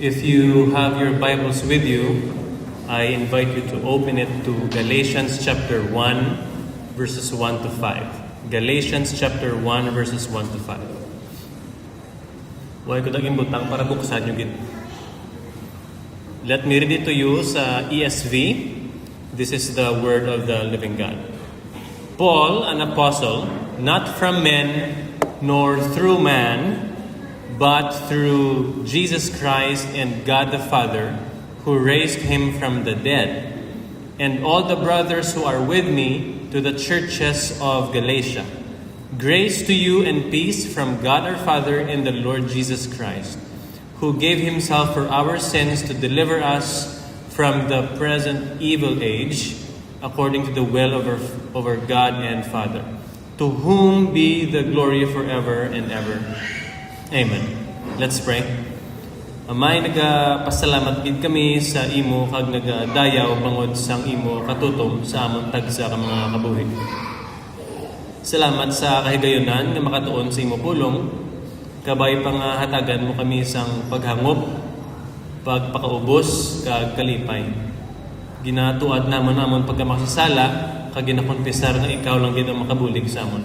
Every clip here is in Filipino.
If you have your Bibles with you, I invite you to open it to Galatians chapter 1, verses 1 to 5. Galatians chapter 1, verses 1 to 5. Huwag ko naging butang para buksan yung git. Let me read it to you sa ESV. This is the word of the living God. Paul, an apostle, not from men nor through man, but through Jesus Christ and God the Father, who raised him from the dead, and all the brothers who are with me, to the churches of Galatia. Grace to you and peace from God our Father and the Lord Jesus Christ, who gave himself for our sins to deliver us from the present evil age, according to the will of our God and Father, to whom be the glory forever and ever. Amen. Let's pray. Amay, nagapasalamat gid kami sa imo kag nagadayaw bangod sang imo katutom sa amon tagsa ka mga kabuhi. Salamat sa kahigayunan nga makatuon sa imo pulong. Kabay pang hatagan mo kami sang paghangop, pagpakaubos kag kalipay. Ginatuad namon pagkamakasala kag ginakonfesar nga ikaw lang gid ang makabulig sa amon.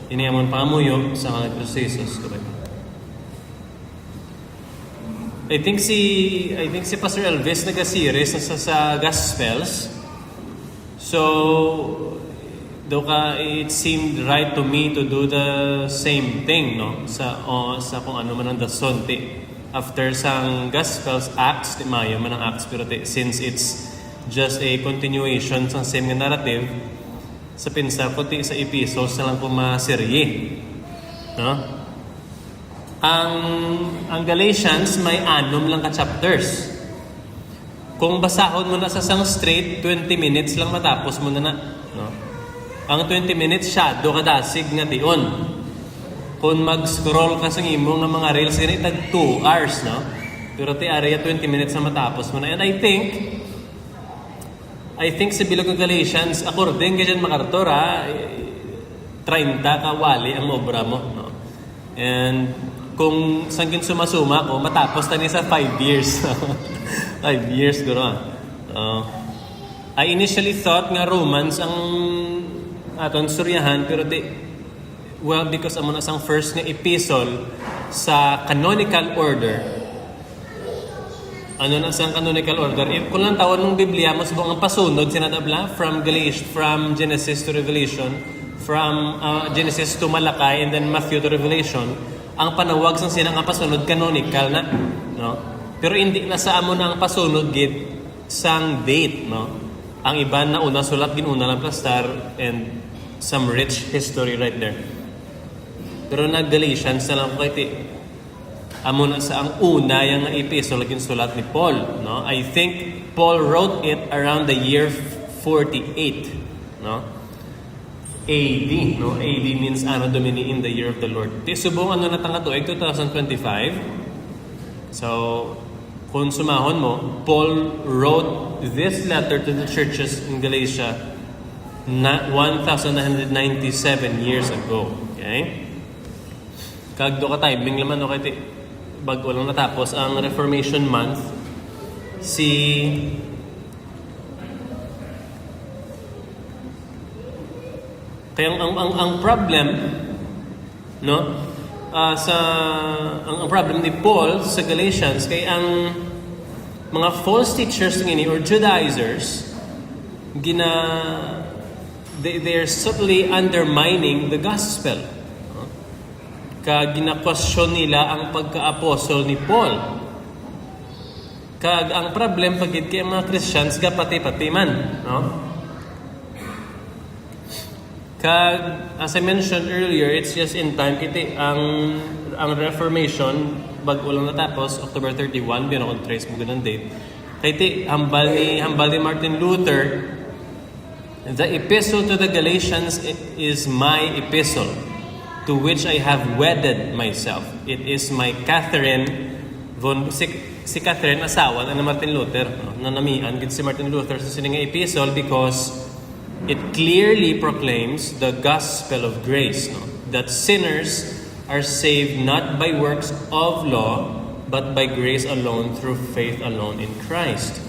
Ini amon paamuyo sa mga Kristo Jesus. I think si Pastor Elvis nag-series na sa Gospels. So, it seemed right to me to do the same thing, no? Sa kung ano man ang dasonte. After sang Gospels, Acts, di mayo man ang Acts, pero since it's just a continuation sa same narrative, sa pinsa ko sa episodes na lang po maserye. No? Ang Galatians may 6 lang ka chapters. Kung basahon mo na sa sang straight, 20 minutes lang matapos mo na. No? Ang 20 minutes shadow kadasig nga tion. Kung mag-scroll ka sa imo nga mga reels, yun itag 2 hours, no? Pero ti area 20 minutes na matapos mo na. And I think sa bilog ng Galatians, according ka dyan makartor, 30 ka wali ang obra mo, no? And kung sangkin sumasuma ko, matapos tani sa 5 years. 5 years, guro. I initially thought nga Romans ang aton suryahan, pero because amo na sang first nga epistle sa canonical order. Ano na sang canonical order? Kung lang tawon ng Biblia, mo subong ang pasunod, sinadabla, from Genesis to Revelation, from Genesis to Malakay, and then Matthew to Revelation. Ang panawag sang sinang ang pasunod canonical na, no? Pero hindi na sa amo na ang pasunod gid sang date, no? Ang iba na una sulat ginuna lang plastar and some rich history right there. Pero na Galatians na lang kay amo na sa ang una yang epistle gin sulat ni Paul, no? I think Paul wrote it around the year 48, no? AD, no? AD means Anno Domini, in the year of the Lord. Subong ano na tanga to, 2025. So, kung sumahon mo, Paul wrote this letter to the churches in Galatia 1,997 years ago. Okay? Kagdo ka timing laman, okay? Bago lang natapos ang Reformation Month, kaya ang problem, no? Ang problem ni Paul sa Galatians kay ang mga false teachers ngini or Judaizers they're subtly undermining the gospel. No? Kag gina-question nila ang pagka-apostle ni Paul. Kag ang problem pagid kay mga Christians gapati-pati man, no? Kag, as I mentioned earlier, it's just in time. Ang Reformation, bago lang natapos, October 31, binakon trace mo ganun date. Kaya hambal ni Martin Luther, the epistle to the Galatians is my epistle, to which I have wedded myself. It is my Catherine, si Catherine, asawa na Martin Luther, no? Nanamian, si Martin Luther sa sining epistle because it clearly proclaims the gospel of grace, no? That sinners are saved not by works of law, but by grace alone, through faith alone in Christ.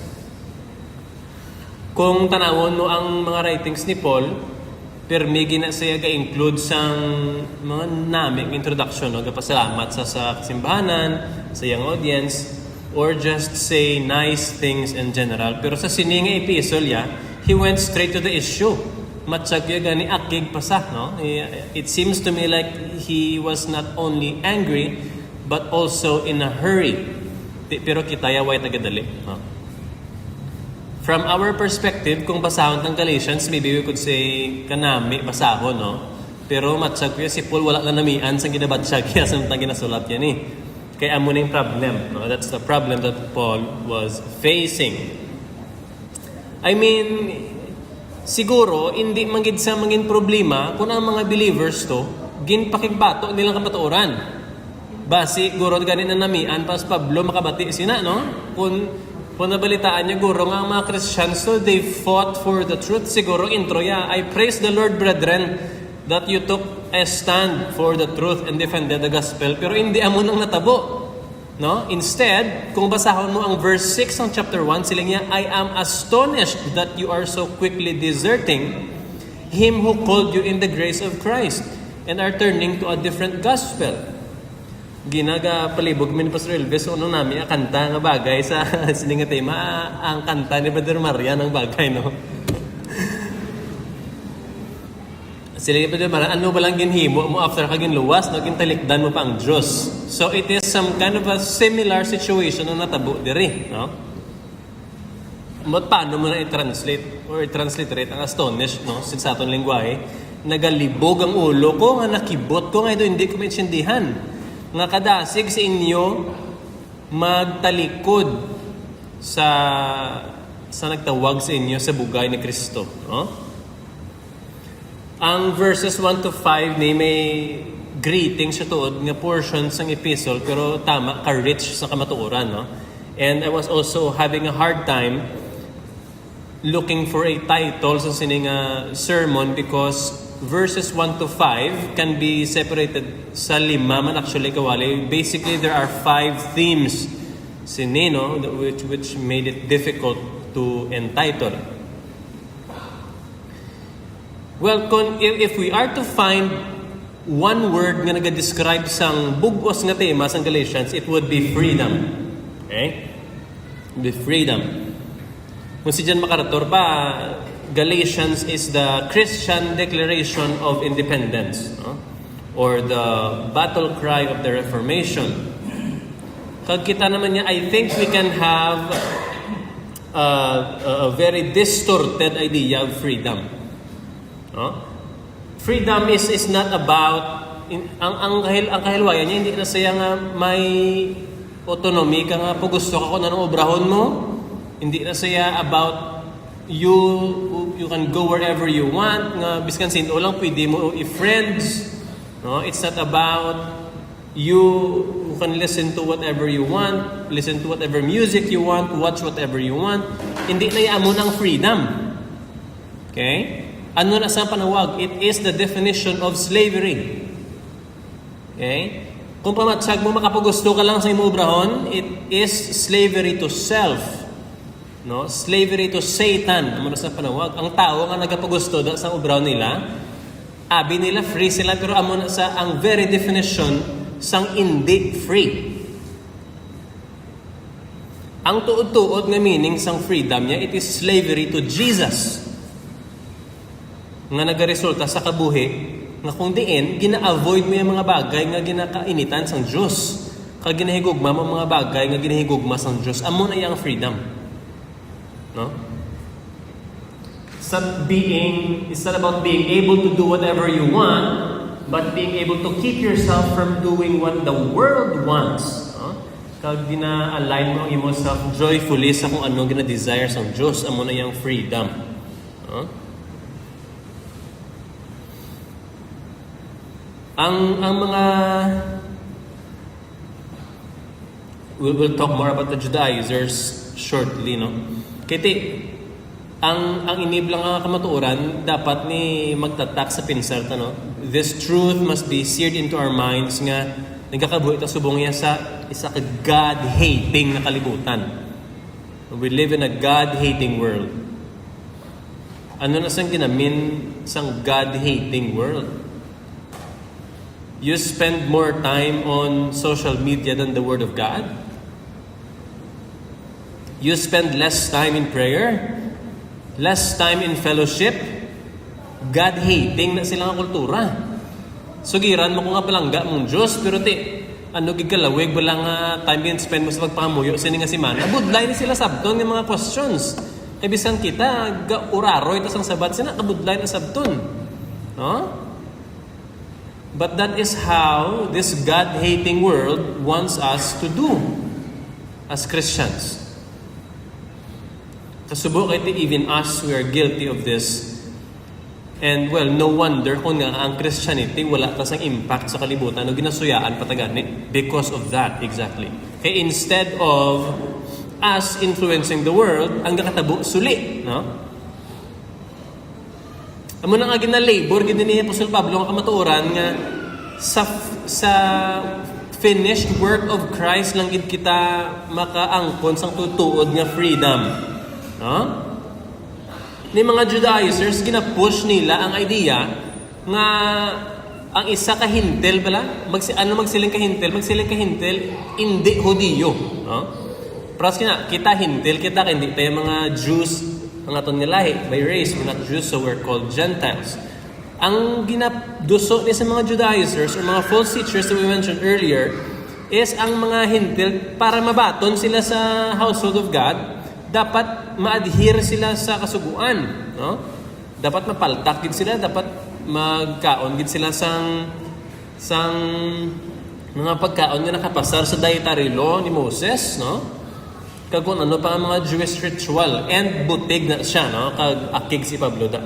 Kung tanawon mo ang mga writings ni Paul, permi gina siya ga-include sang mga naming introduction, no? Gapasalamat sa simbahanan, sa iyang audience, or just say nice things in general. Pero sa sininga epistle he went straight to the issue. Matsag gani akig pasa, no? It seems to me like he was not only angry, but also in a hurry. Pero kita yaway tagadali. No? From our perspective, kung basahon ng Galatians, maybe we could say kanami basahon, no? Pero matsag si Paul wala na namian sa ginabatsag kaya samtang ginasulat yan eh. Kaya amo na yung problem. No? That's the problem that Paul was facing. I mean, siguro, hindi manggid sa mangin problema kung ang mga believers to, ginpakigbato nilang kamatuoran. Basi, guro ganin na namian, pas Pablo makabati sina, no? Kung nabalitaan niyo, guro nga ang mga Christians to, they fought for the truth. Siguro, intro I praise the Lord, brethren, that you took a stand for the truth and defended the gospel. Pero hindi amo nang natabo. No? Instead, kung basahon mo ang verse 6 ng chapter 1, sila niya, I am astonished that you are so quickly deserting Him who called you in the grace of Christ and are turning to a different gospel. Ginaga palibog min Pastor Elvis, ano namin, kanta nga bagay sa sininga tema, ang kanta ni Brother Maria ng bagay, no? Sila yung ano ba lang ginhimo mo after ka ginluwas, no? Gintalikdan mo pa ang Diyos. So it is some kind of a similar situation na natabo diri, no? Paano mo na i-translate or i-transliterate ang astonished, no? Sa aton lingwahe, nagalibog ang ulo ko, nga nakibot ko, nga ito hindi ko maintindihan. Nga kadasig sa inyo magtalikod sa nagtawag sa inyo sa bugay ni Kristo, no? Ang verses 1 to 5 ni may greeting siya tuod nga portions ng epistle pero tama ka-rich sa kamatuoran, no? And I was also having a hard time looking for a title sa sining sermon because verses 1 to 5 can be separated sa lima man actually kawali. Basically, there are 5 themes sinino which made it difficult to entitle. Well, if we are to find one word nga naga-describe sang bugos nga tema sang Galatians, it would be freedom. Okay? The freedom. Kung si John MacArthur pa, Galatians is the Christian Declaration of Independence, no? Or the battle cry of the Reformation. Kag kita naman niya, I think we can have a very distorted idea of freedom. No? Freedom is not about ang kahilwayan niya hindi na siya nga may autonomy ka nga pag gusto ka kung anong obrahon mo. Hindi na siya about you can go wherever you want nga biskan sino lang pwede mo i-friends, no? It's not about you can listen to whatever you want, listen to whatever music you want, watch whatever you want. Hindi na yaamo ng freedom. Okay? Ano na sa panawag? It is the definition of slavery. Okay? Kung pamatsag mo makapagusto ka lang sa imubrahon, it is slavery to self. No? Slavery to Satan. Ano na sa panawag? Ang tao nga nagapagusto sa ubrahon nila, abi nila free sila, pero amo na sa ang very definition sang hindi free. Ang tuod-tuod nga meaning sang freedom niya, it is slavery to Jesus. Nga nagaresulta sa kabuhi, nga kung diin, gina-avoid mo yung mga bagay nga ginakainitan sang Diyos. Kag ginahigugma mo mga bagay nga ginahigugma sang Diyos. Amo na yung freedom. No? It's not about being able to do whatever you want, but being able to keep yourself from doing what the world wants. No? Kag gina-align mo ang yourself joyfully sa kung ano gina-desire sang Diyos. Amo na yung freedom. No? Ang mga we'll talk more about the Judaizers shortly, no? Kiti ang iniblang nga kamatuoran dapat ni magtatak sa pinsar no? This truth must be seared into our minds nga nagakabuhi ta subong niya sa isa ka God-hating na kalibutan. We live in a God-hating world. Ano na sang ginamin sang God-hating world? You spend more time on social media than the Word of God? You spend less time in prayer? Less time in fellowship? God-hating na silang kultura. Sugiran mo ko nga palangga mong Diyos, pero gigalawig, walang time din spend mo sa pagpangamuyo, sini nga si man. Abudlay ni sila sabton ng mga questions. Ibisan kita, uraroy, tas ang sabat, sina kabudlay na sabton. No? But that is how this God-hating world wants us to do as Christians. Kasubok iti even us, we are guilty of this. And well, no wonder kung nga ang Christianity wala kasang impact sa kalibutan o ginasuyaan patagani because of that, exactly. Okay, instead of us influencing the world, ang nakatabo suli, no? Amo na nga ginalabor, gini ni Apostol Pablo ang kamatuoran nga sa finished work of Christ lang gid kita makaangkon sang tutuod nga freedom. No? Ni mga Judaizers, gina-push nila ang idea nga ang isa ka hintel bala, magsiling ka hintel, hindi Hudiyo. No? Pras kita hintel, kita hindi tayo mga Jews, ang aton nga lahi, by race, we're not Jews, so we're called Gentiles. Ang ginaduso ni sa mga Judaizers or mga false teachers that we mentioned earlier is ang mga hintil para mabaton sila sa household of God, dapat ma-adhere sila sa kasuguan, no? Dapat mapaltak gid sila, dapat magkaon gid sila sang mga pagkaon nga nakapasar sa dietary law ni Moses, no? Kag kung ano pa ang mga Jewish ritual, and butig na siya, no? Kag akig si Pablo da.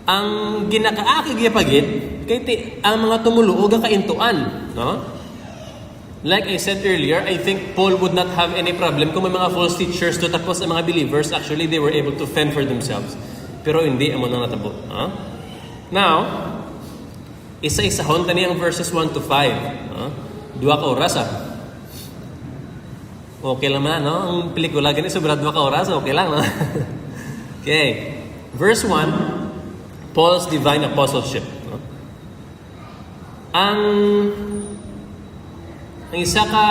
Ang ginakaakig ya pagit kay ang mga tumuluog ang kaintuan, no? Like I said earlier, I think Paul would not have any problem kung may mga false teachers to, tapos ang mga believers, actually, they were able to fend for themselves. Pero hindi, amo nang natabo. Huh? Now, isa-isahon tani ang verses 1 to 5. Dua ka oras, Okay lang man, no? Ang pelikula ganito, sobra 2 ka oras, okay lang, no? Okay. Verse 1, Paul's divine apostleship. No? Ang isa ka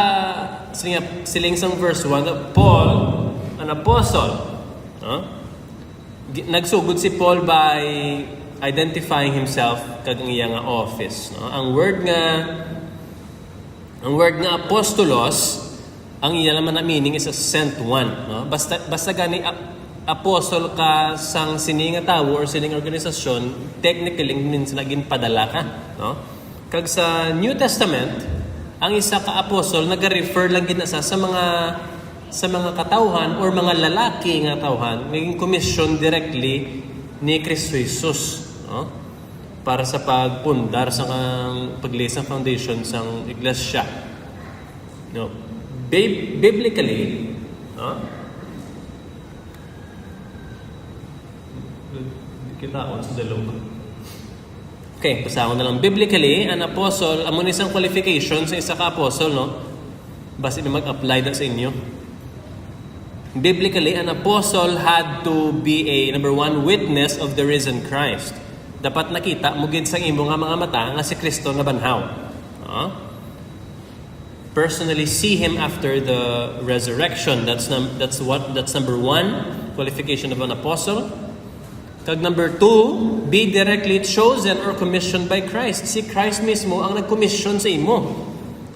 silingsang verse 1, Paul, an apostle. Nagsugod si Paul by identifying himself kag ang iya nga office. No? Ang word nga apostolos, ang iya naman na meaning is a sent one. No? Basta gani apostle ka sang sining nga tawo or sining organisasyon, technically means naging padala ka. No? Kag sa New Testament, ang isa ka apostol nag-refer lang gid sa mga katawhan or mga lalaki nga tawhan naging commission directly ni Kristo Jesus, no? Para sa pagpundar sa paglay sa foundation sang iglesia. No. Biblically, no? Kita on sa dalawa. Okay, pasahon na lang. Biblically, an apostle, amon isang qualification sa isa ka apostle, no? Basta na mag-apply na sa inyo. Biblically, an apostle had to be a, number one, witness of the risen Christ. Dapat nakita, mugid sang imo nga mga mata, nga si Kristo nga banhaw. Personally see Him after the resurrection. That's number one, qualification of an apostle. Kag number 2, be directly chosen or commissioned by Christ. Si Christ mismo ang nag-commission sa imo.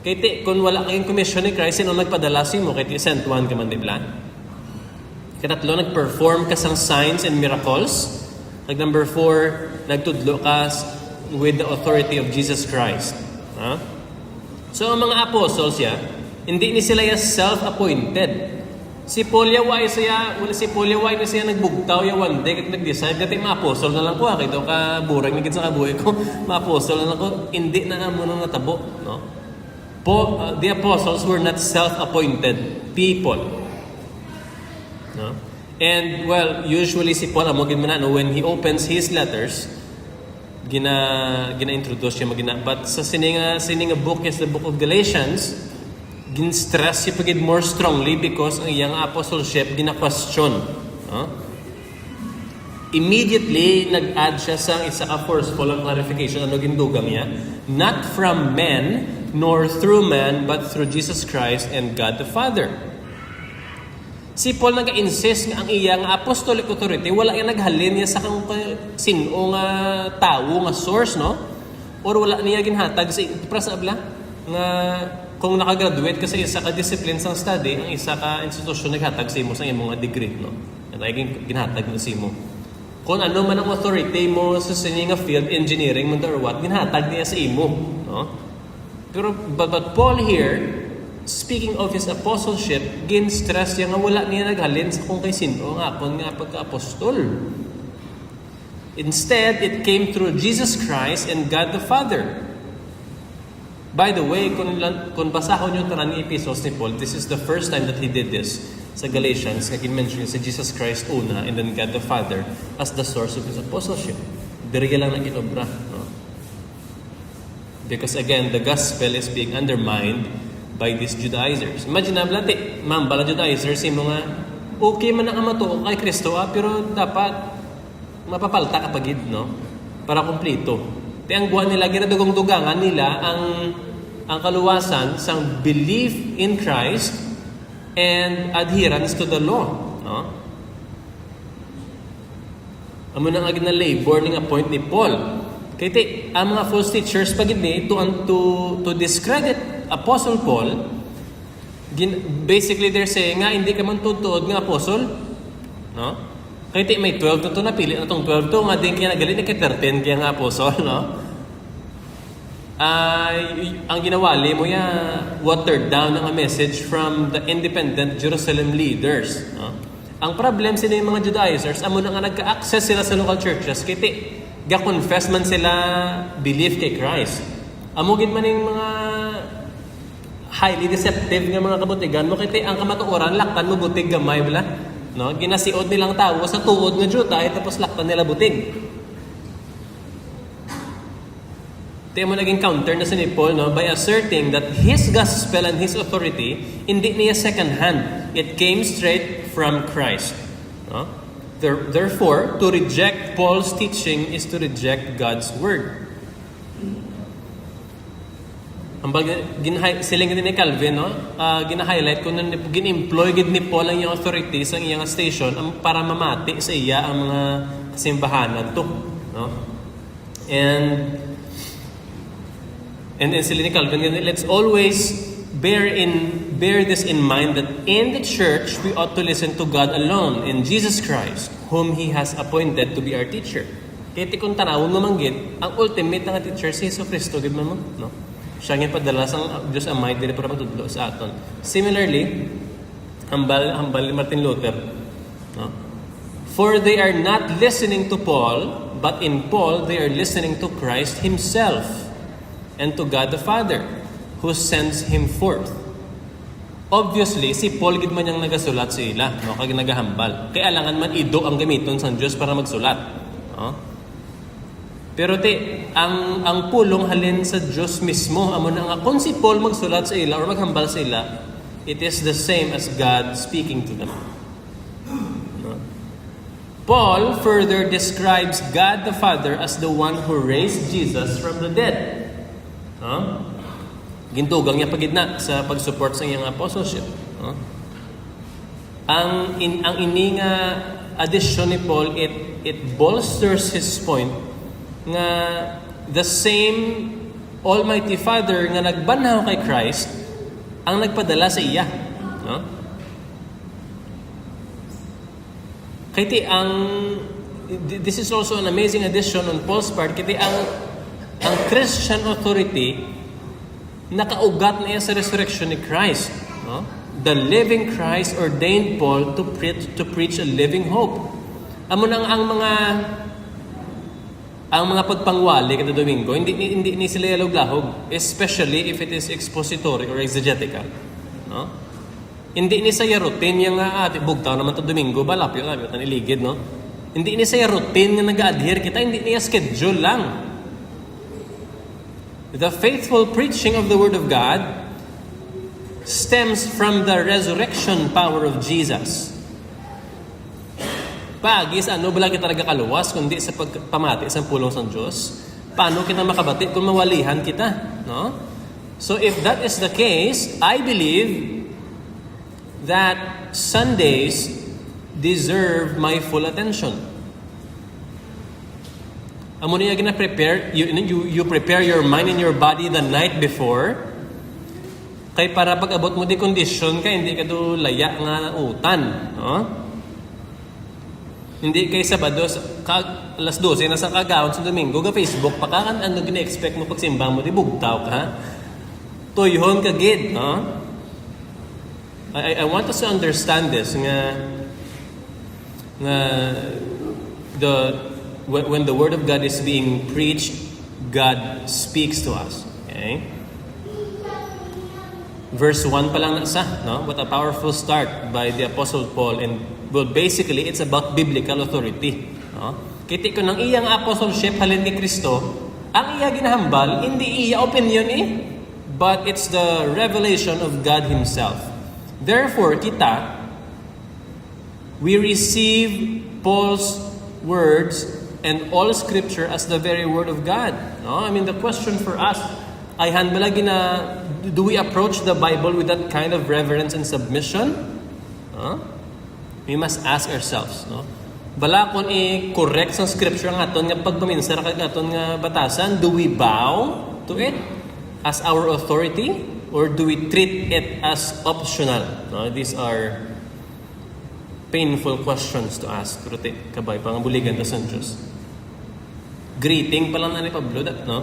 Kaya kung wala kayong commission ni Christ, sino nagpadala sa imo? Kaya sent one ka man, di ba? Katatlo, nag-perform ka sang signs and miracles. Kag number 4, nagtudlo ka with the authority of Jesus Christ. So, ang mga apostles hindi ni sila self-appointed. Si Paul yaway na siya nagbugtaw yawan day kat nag-decide dati ma-apostol na lang ko kay daw ka burang nagit sa kabuhi ko ma-apostol na lang ko hindi na mo nang natabo, no? The apostles were not self-appointed people, no? And well, usually si Paul amogin man when he opens his letters, gina-introduce siya but sa sininga book is the book of Galatians, gin-stress siya pagid more strongly because ang iyang apostleship gina-question. Immediately nag-add siya sa isa ka forceful ang clarification ano gindugang niya, not from men nor through man but through Jesus Christ and God the Father. Si Paul nag-insist nga ang iyang apostolic authority wala yang naghalin niya sa kang sino nga tawo nga source, no? Or wala niya ginhatag sa prasabla nga kung nakagraduate ka sa isa ka discipline sang study, ang isa ka institusyon naghatag sa imo sa imong degree, no? At ay ginhatag na sa imo. Kung ano man ang authority mo sa sining nga field, engineering man or what, ginhatag niya sa imo, no? Pero but Paul here, speaking of his apostleship, gin-stress niya nga wala niya naghalin sa kung kay sino nga akon nga pagka-apostol. Instead, it came through Jesus Christ and God the Father. By the way, kung basahon yung tanan ni epistles ni Paul, this is the first time that he did this sa Galatians, nga kin-mention sa Jesus Christ una and then God the Father as the source of his apostleship. Dirya lang na kinobra. No? Because again, the gospel is being undermined by these Judaizers. Imagine na blati, bala Judaizers, yung mga okay man ang amatuo kay Kristo, pero dapat mapapalta kapagid, no? Para kumplito. Te ang buwan nila, ginadugong-dugangan nila ang kaluwasan sang belief in Christ and adherence to the law, no? Amo nang agin na labor ning point ni Paul. Kaya ang mga false teachers pagid ni to discredit Apostle Paul, basically they're saying nga hindi ka man tutuod nga apostle, no? Kaya may 12 na napili na tong 12 nga din kaya nagaling na kay 13 kaya nga apostle, no? Ang ginawali mo watered down ang message from the independent Jerusalem leaders, no? Ang problem sila yung mga Judaizers, amo na nga nagka-access sila sa local churches, kaya ga-confess man sila belief kay Christ. Amugin man yung mga highly deceptive nga mga kabutigan mo, kaya ang kamatuoran, laktan mo butig gamay, wala? No? Ginasiod nilang tao sa tuod nga Juda, tapos laktan nila butig. Tiyan mo naging counter na si Paul, no? By asserting that his gospel and his authority, hindi niya second hand. It came straight from Christ. No? Therefore, to reject Paul's teaching is to reject God's word. Ang siling din ni Calvin, no? Gina-highlight kung gin-employ gid ni Paul ang iyang authority sa iyang station para mamati sa iya ang mga kasimbahanan to, no? And siling ni Calvin, let's always bear this in mind that in the church we ought to listen to God alone, in Jesus Christ, whom He has appointed to be our teacher. Kaya kung tanawon mo manggit, ang ultimate nga teacher si Jesu Cristo, gid mo, no? Siya nga padala sang Diyos Amay dili para matudlo sa aton. Similarly, hambal ni Martin Luther, no? For they are not listening to Paul, but in Paul they are listening to Christ Himself and to God the Father, who sends Him forth. Obviously, si Paul gid man yang nagasulat sa ila, no? Kag nagahambal. Kaya alangan man ido ang gamiton sa Dios para magsulat, no? Pero ang pulong halin sa Diyos mismo, amo na nga kung si Paul magsulat sa ila or maghambal sa ila, it is the same as God speaking to them. No? Paul further describes God the Father as the one who raised Jesus from the dead. No? Gintugang niya pagidna sa pag-support sa iyang apostleship. No? Ang ininga addition ni Paul, it bolsters his point nga the same Almighty Father nga nagbanhaw kay Christ ang nagpadala sa iya, no? Kaya this is also an amazing addition on Paul's part, kaya ang Christian authority nakaugat na sa resurrection ni Christ, no? The living Christ ordained Paul to preach a living hope. Amo nang ang mga pagpangwali kada Domingo, hindi sila yalog-lahog, especially if it is expository or exegetical, no? Hindi ni saya routine yang bugtaw naman to Domingo, balapyo tan iligid, no? Hindi ni saya routine nga nag-adhere kita, hindi niya schedule lang. The faithful preaching of the Word of God stems from the resurrection power of Jesus. Pagis, ano bala kita nagkakaluwas kundi sa pagpamati sa pulong sa Diyos? Paano kita makabati kung mawalihan kita? No? So if that is the case, I believe that Sundays deserve my full attention. Amo niya gina-prepare, you prepare your mind and your body the night before. Kay para pag abot mo di kondisyon ka, hindi ka do laya nga utan. No? Hindi kay Sabado, alas 12, nasa kagawon sa Domingo, ka Facebook, pakakan ano gina-expect mo pag simbang mo, di bugtaw ka. Tuyhon ka gid. No? I want us to understand this nga when the Word of God is being preached, God speaks to us. Okay? Verse 1 pa lang nasa, no? What a powerful start by the Apostle Paul. And well, basically, it's about biblical authority. No? Kiti ko ng iyang apostleship halin ni Kristo, ang iya ginahambal, hindi iya opinion but it's the revelation of God Himself. Therefore, we receive Paul's words and all Scripture as the very Word of God. No? I mean, the question for us, do we approach the Bible with that kind of reverence and submission? No? We must ask ourselves. No? Bala kung i-correct sa Scripture ang aton nga pagpaminsar kag aton nga batasan, do we bow to it as our authority? Or do we treat it as optional? No? These are painful questions to ask. Pero kabay, pangabuligan ta sa Diyos. Greeting pa lang na ni Pablo, no?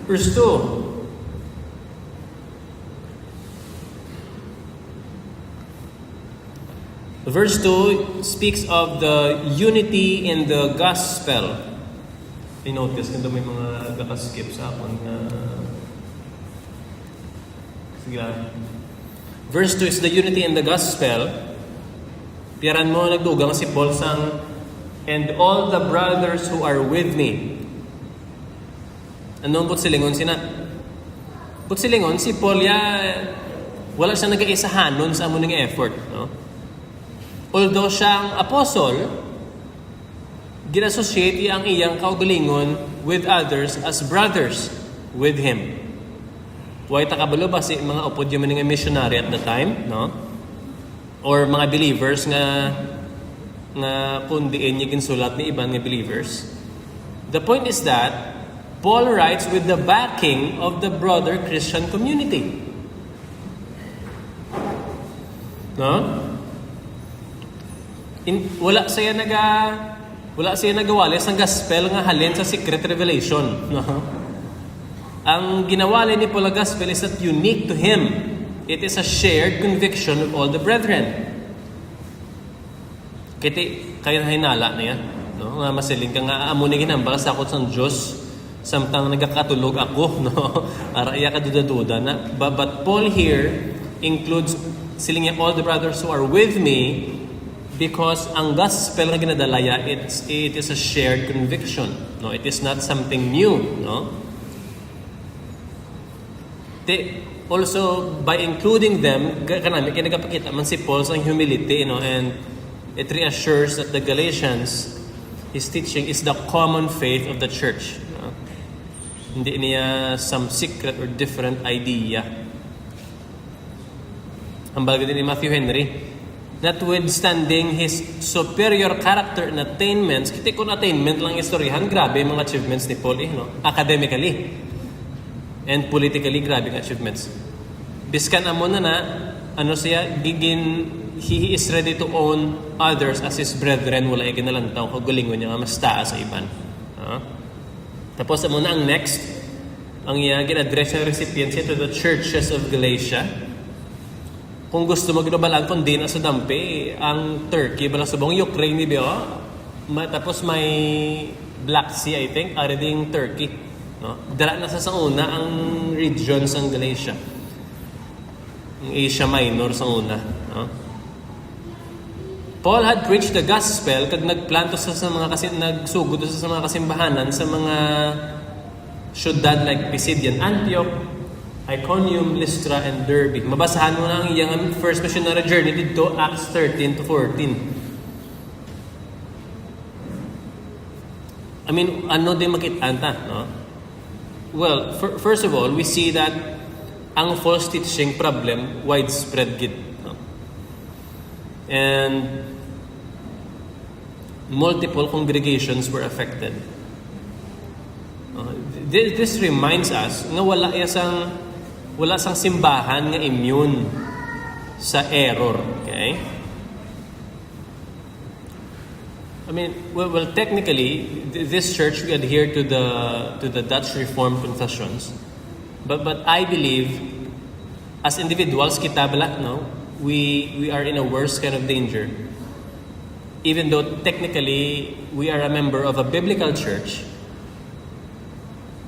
Verse 2. Verse 2 speaks of the unity in the gospel. I-notice kung may mga nakaskip sa akong Verse 2 is the unity in the gospel. Piyaran mo, nagdugang si Paul sang, and all the brothers who are with me. Anong putsilingon sina? Putsilingon, si Paul wala siya nag-aisahanon sa amuning effort. No? Although siyang apostle, ginassociate ang iyang kaugalingon with others as brothers with him. Why takabalo ba si mga upod yung mga missionary at the time, no? Or mga believers nga kundiin yung ginsulat ni ibang believers. The point is that Paul writes with the backing of the broader Christian community. No? Wala siya nagawali sa gospel nga halin sa secret revelation, no? Ang ginawali ni Paul gospel is not unique to him. It is a shared conviction of all the brethren. Kaya hinala na yan. No? Nga masiling ka nga, amo na ginambal sa akot sa Diyos, samtang nagkakatulog ako, no? Araya ka duda-duda na. But Paul here includes siling all the brothers who are with me because ang gospel na ginadalaya, it is a shared conviction. No? It is not something new. No? Also, by including them, kanami kinagapakita man si Paul sa humility, and it reassures that the Galatians, his teaching is the common faith of the church. Hindi niya some secret or different idea. Ang bagay din ni Matthew Henry, notwithstanding his superior character and attainments, kita kung attainment lang istoryahan, grabe mga achievements ni Paul, no? Academically and politically, grabe ang achievements. Biskan amo na siya, he is ready to own others as his brethren, wala ikinalantaw, kagalingon niya nga mas taas sa iban. Tapos amo na ang next, ang gin-address ng recipients to the churches of Galatia. Kung gusto mo ginobalan kung di na sa dampi, ang Turkey, balang subong Ukraine, tapos may Black Sea, I think, ariding Turkey. No? Dala na sa una ang region sa Galatia. Ang Asia Minor sa una. No? Paul had preached the gospel kag nagplanto sa mga nagsugod sa mga kasimbahanan sa mga should that like Pisidian Antioch, Iconium, Lystra, and Derbe. Mabasahan mo na ang iyang first missionary journey dito, Acts 13 to 14. I mean, ano din makitanta, no? Well, first of all, we see that ang false teaching problem widespread gid, no? And multiple congregations were affected. This reminds us nga wala sang simbahan nga immune sa error, okay? I mean, well, technically, this church we adhere to the Dutch Reformed confessions, but I believe as individuals kita bala, no, we are in a worse kind of danger. Even though technically we are a member of a biblical church.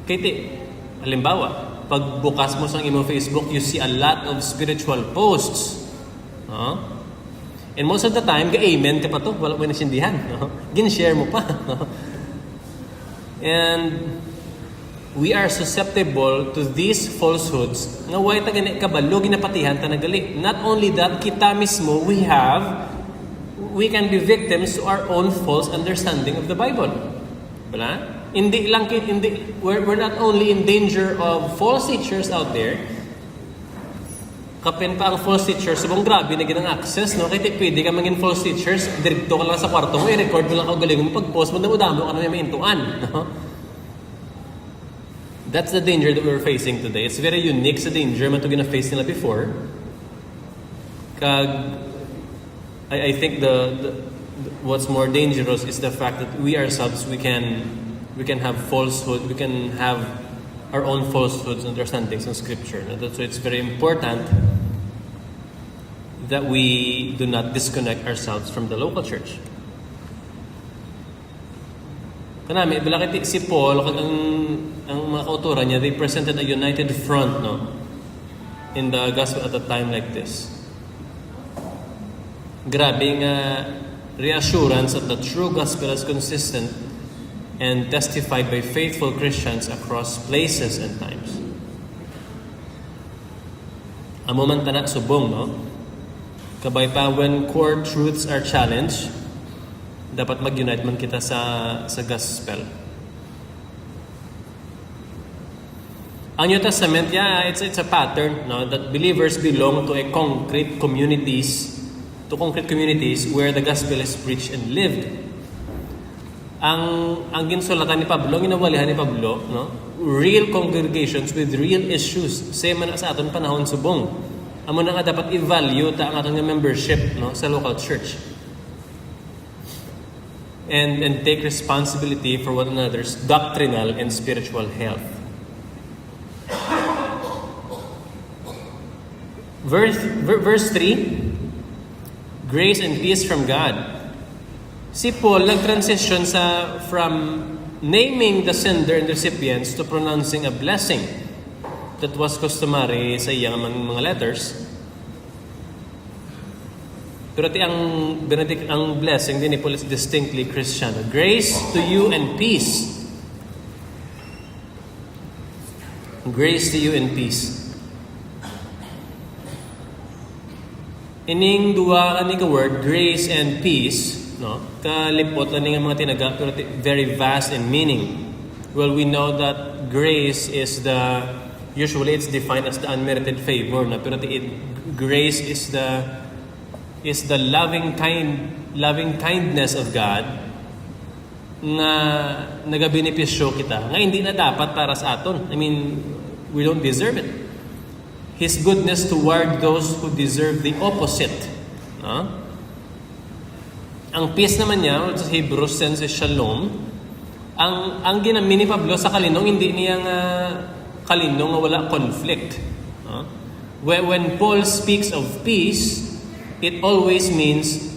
Kaya halimbawa, pag bukas mo sa imo Facebook, you see a lot of spiritual posts. And most of the time, ka-amen ka pa to, wala mo nasindihan. Gin-share mo pa. And we are susceptible to these falsehoods nga way tagani kabalo ginapatihan ta nagali. Not only that, kita mismo, we can be victims to our own false understanding of the Bible. Wala? We're not only in danger of false teachers out there, kapin pa ang false teachers, subong grabe na ginang access, no? Kaya pwede ka maging false teachers, direkto ka lang sa kwarto mo, i-record mo lang ang galing mo, pag-post mo, damo ka na may maintuan. No? That's the danger that we're facing today. It's very unique sa danger man ito gina-face nila before. I think what's more dangerous is the fact that we ourselves, we can have falsehood, we can have our own falsehoods and understandings in Scripture. That's why it's very important that we do not disconnect ourselves from the local church. Kanami, balakit si Paul, ang mga kauturan niya, they presented a united front, no, in the gospel at a time like this. Grabe nga reassurance that the true gospel is consistent and testified by faithful Christians across places and times. Amo man tanak subong, no? Kabay pa when core truths are challenged, dapat mag-unite man kita sa gospel. Ang New Testament, it's a pattern, no, that believers belong to concrete communities where the gospel is preached and lived. Ang ginsulatan ni Pablo, ginawalihan ni Pablo, no, real congregations with real issues. Same man sa aton panahon subong. Amo na nga dapat i-value ta ang aton membership, no, sa local church. And take responsibility for one another's doctrinal and spiritual health. Verse 3, grace and peace from God. Si Paul nag-transition from naming the sender and recipients to pronouncing a blessing that was customary sa iyang mga letters. Pero ang blessing din ni Paul is distinctly Christian. Grace to you and peace. Grace to you and peace. Ining duwa ani ka word, grace and peace, no? Kalipot lang nga mga tinaga, pero very vast in meaning. Well, we know that grace is usually it's defined as the unmerited favor, no? Pero grace is the loving kindness of God na nagabenepisyo kita. Nga hindi na dapat para sa aton. I mean, we don't deserve it. His goodness toward those who deserve the opposite. No? Ang peace naman niya, sa Hebrew sense is shalom. Ang ginamit ni Pablo sa kalinong, hindi niya nga kalinong nga wala conflict. No? When Paul speaks of peace, it always means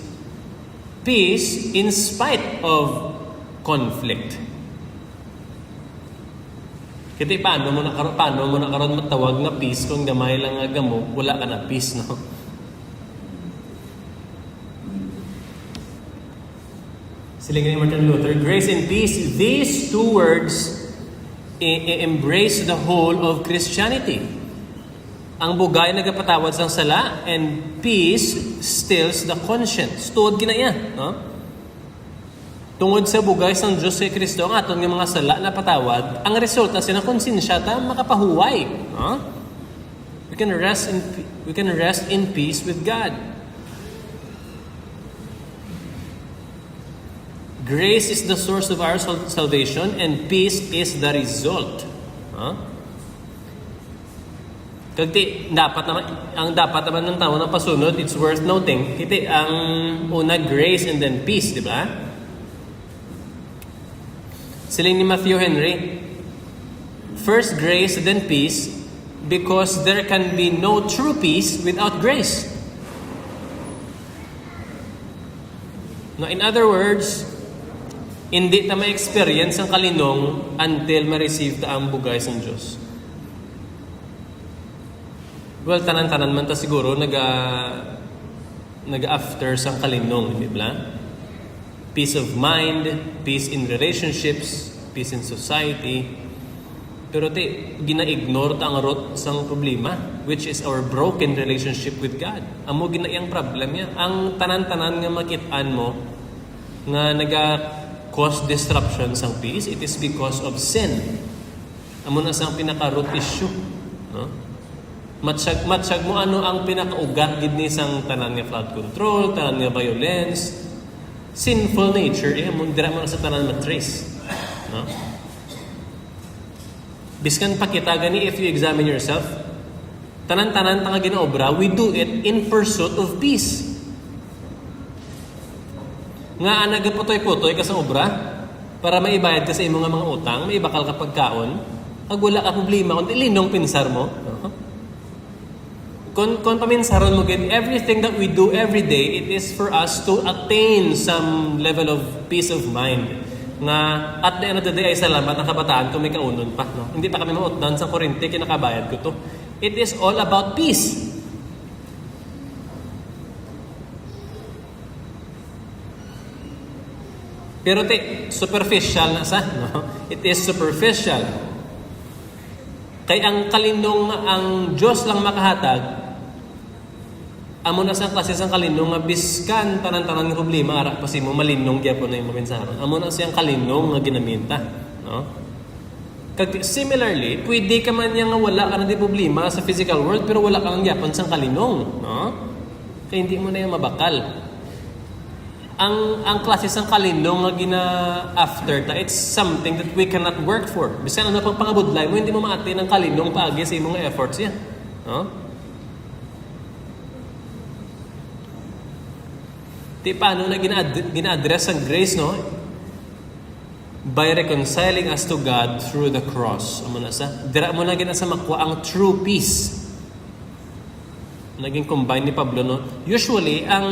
peace in spite of conflict. Kaya paano mo na karon matawag nga peace kung gamay lang nga gamo, wala ka na peace, no? Sila ni Martin Luther, grace and peace, these two words embrace the whole of Christianity. Ang bugay nagapatawad sang sala, and peace stills the conscience. Tuod ginaya, no? Tungod sa bugay sang Diyos kay Kristo, ang aton nga mga sala na patawad, ang resulta sa konsensya ta makapahuway, no? We can rest in peace with God. Grace is the source of our salvation, and peace is the result. Kagti dapat naman ng tao na pasunod, it's worth noting. Kiti ang una grace and then peace, di ba? Siling ni Matthew Henry, first grace then peace, because there can be no true peace without grace. Now, in other words, hindi ta ma-experience ang kalinong until ma-receive ta ang bugay sa Diyos. Well, tanan-tanan man ta siguro nag-after sa kalinong, di ba? Peace of mind, peace in relationships, peace in society. Pero gina-ignore ta ang root sang problema, which is our broken relationship with God. Amo ginaiyang problem niya. Ang tanan-tanan nga makitaan mo nga cause disruption sang peace, it is because of sin. Amo na sang pinaka-root issue, no? Matsyag mo ano ang pinaka-ugat gid ni sang tanan nga flood control, tanan nga violence, sinful nature, amo dira mo na sa tanan matrace, no? Biskan pa kita gani, if you examine yourself, tanan-tanan ta nga ginaobra, we do it in pursuit of peace. Nga nagaputoy-putoy ka sa obra para maibayad ka sa imong mga utang, may bakal ka pagkaon, pag wala ka problema kundi linong pinsar mo. Kung paminsaron mo gid, everything that we do every day, it is for us to attain some level of peace of mind. Nga at the end of the day ay salamat ang kabataan kung may kaunon pa, no? Hindi pa kami mautdan sa kurente, kinakabayad ko to. It is all about peace. Pero superficial na sa, no? It is superficial. Kay ang kalinong ang Diyos lang makahatag, amo na sang klase sang kalinong nga biskan tanan-tanan nga problema ara pa simo malinong gyapon na yung mensahe. Amo na siyang kalinong nga ginamita, no? Kag similarly, pwede ka man yang wala ka na di problema sa physical world pero wala ka nang gyapon sang kalinong, no? Kaya hindi mo na yung mabakal. Ang klase sang kalinong nga gina-after ta, it's something that we cannot work for. Bisan ano pang pangabudlay mo, hindi mo maatin ang kalinong paagi sa imong efforts yan, no? Paano na gina-address ang grace, no? By reconciling us to God through the cross. Amo na sa dira mo na sa makuha ang true peace. Naging combine ni Pablo, no? Usually ang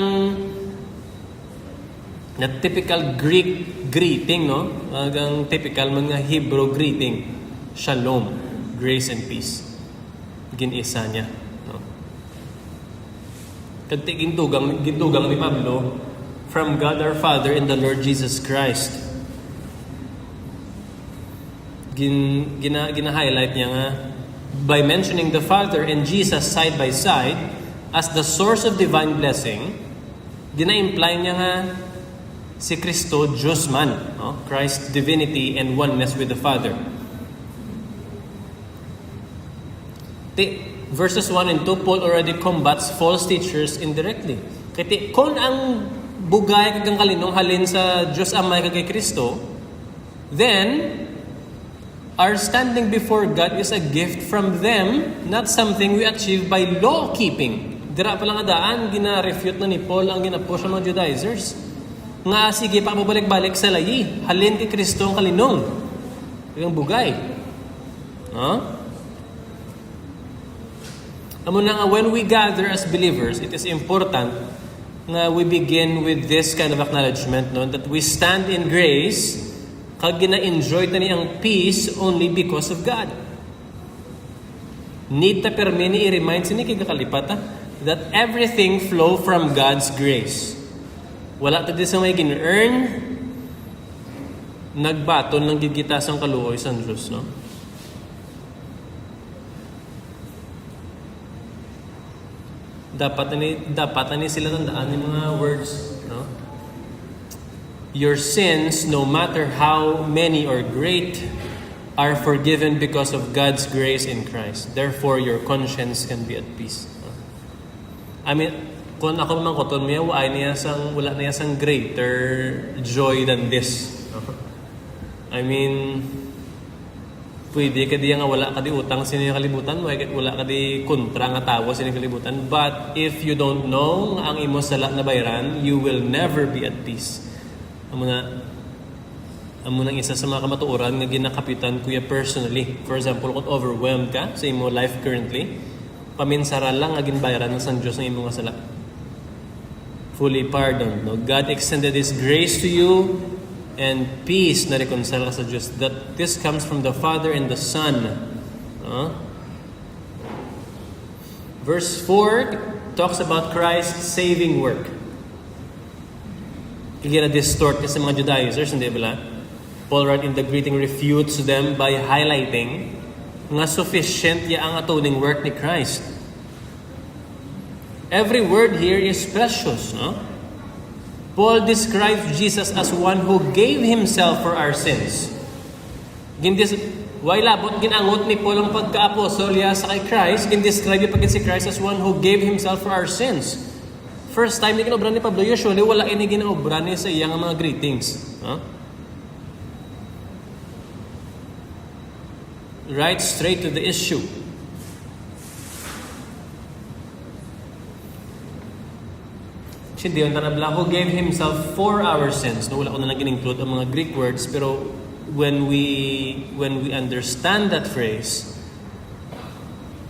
na typical Greek greeting, no? Ang typical mga Hebrew greeting, shalom, grace and peace. Ginisa niya, no? Kagti gintugang ni Pablo, from God our Father and the Lord Jesus Christ. Gina-highlight niya nga, by mentioning the Father and Jesus side by side as the source of divine blessing, gina-imply niya nga si Kristo, Diyos man, no? Christ's divinity and oneness with the Father. Verses 1 and 2, Paul already combats false teachers indirectly. Kaya kung ang bugay kagang kalinong halin sa Diyos Amay kagay Kristo, then our standing before God is a gift from them, not something we achieve by law-keeping. Dira pa lang adaan, gina-refute na ni Paul ang gina-push ng mga Judaizers. Nga sige pa mabalik-balik sa layi, halin kay Kristo ang kalinong. Kagang bugay. No? Amo na nga, when we gather as believers, it is important na we begin with this kind of acknowledgement, no? That we stand in grace, kag gina-enjoy ta niyang peace only because of God. Need ta permini i-remind sini kay kakalipata that everything flow from God's grace. Wala ta di sa may gin-earn, nagbaton lang gigita sang kaluoy sa Diyos, no? dapat ani sila tandaan yung mga words, no? Your sins, no matter how many or great, are forgiven because of God's grace in Christ. Therefore, your conscience can be at peace. I mean, kung ako man ko, wala na sang greater joy than this. I mean, pwede ka diya nga wala ka di utang sa inyong kalibutan, wala ka di kontra nga tawo sa inyong kalibutan. But if you don't know ang imo sala na bayaran, you will never be at peace. Amo nang isa sa mga kamatuoran nga ginakapitan kuya personally. For example, kung overwhelmed ka sa imo life currently, paminsara lang nga ginbayaran ng San Diyos ng imo nga sala. Fully pardoned. No? God extended His grace to you and peace na reconcile ka sa Diyos. That this comes from the Father and the Son. Verse 4 talks about Christ's saving work. Hindi na distort kasi mga Judaizers, hindi ba? Paul writes in the greeting refutes them by highlighting nga sufficient ya ang atoning work ni Christ. Every word here is precious, no? Paul describes Jesus as one who gave Himself for our sins. Why labot ginangot ni Paul ang pagka-apostol sa kay Christ, describe niya pagkat si Christ as one who gave Himself for our sins. First time ni ginobra ni Pablo, usually wala ini ginobra ni sa iyang mga greetings. Right straight to the issue. Hindi yung tanabla who gave Himself for our sins. No, wala ko na lang in-include ang mga Greek words, pero when we understand that phrase,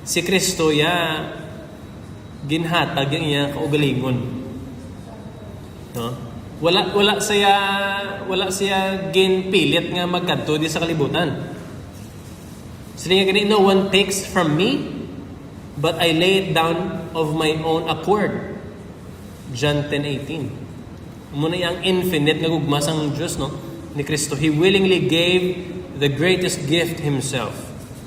si Kristo ginhatag yung iya kaugalingon. No? Wala siya ginpilit nga magkadto di sa kalibutan. Sila nga gani, no one takes from me, but I lay it down of my own accord. John 10:18. Muna yung infinite nga gugmas ang Diyos, no? Ni Kristo. He willingly gave the greatest gift Himself.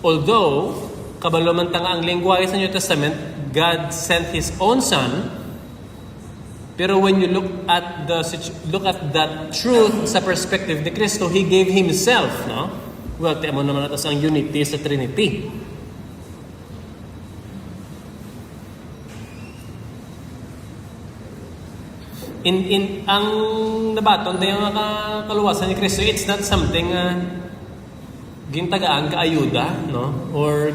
Although, kabalo man tanga ang lengguwahe sa New Testament, God sent His own Son. Pero when you look at that truth sa perspective ni Kristo, He gave Himself, no? Well, tiyan mo naman natin ang unity sa Trinity. Ang nabaton tayo nga kaluwasan ni Kristo, it's not something gintagaan ka ayuda, no? Or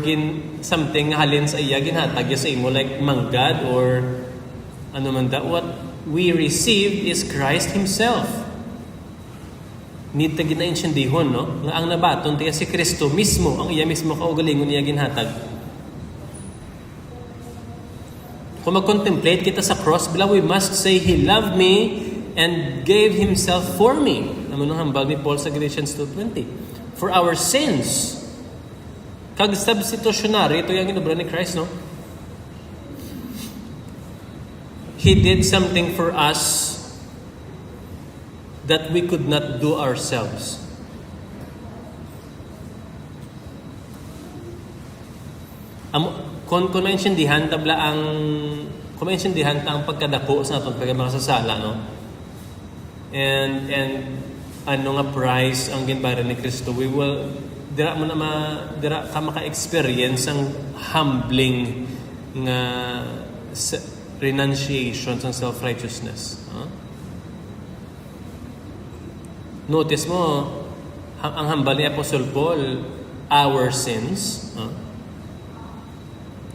something halin sa iya ginhatag sa imo like manggad or ano man da. What we receive is Christ Himself. Need ta ginainsyendihon, no? Nga ang nabaton tayo si Kristo mismo, ang iya mismo kaugalingon niya ginhatag. Kung mag-contemplate kita sa cross, we must say, He loved me and gave Himself for me. Naman ang hambal ni Paul sa Galatians 2:20. For our sins. Kag substitutionary, ito yung inobra ni Christ, no? He did something for us that we could not do ourselves. Kung maintindihan tabla kung maintindihan ta ang pagkadako sa atong pagkamakasasala, no? And ano nga price ang ginbayaran ni Kristo, we will dira ka maka-experience ang humbling nga renunciation ng self-righteousness. Notice mo ang hambal ni Apostle Paul, our sins,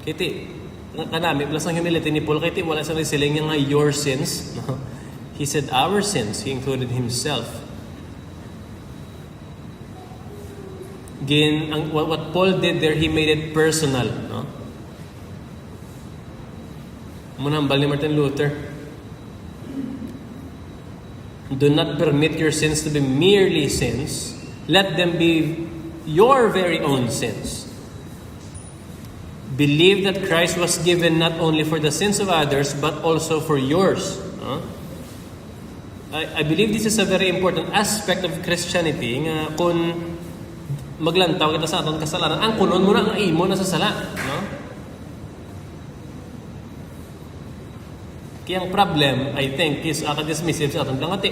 kiti, kanami, plus ang humility ni Paul, kiti, wala sa siling niya nga your sins. No? He said our sins. He included himself. Again, what Paul did there, he made it personal. No? Muna hambal ni Martin Luther. Do not permit your sins to be merely sins. Let them be your very own sins. Believe that Christ was given not only for the sins of others, but also for yours. I believe this is a very important aspect of Christianity. Nga kung maglantaw kita sa aton kasalanan, ang kunon mo na ang imo na sa sala. No? Kaya ang problem, I think, is dismissive sa atong langati.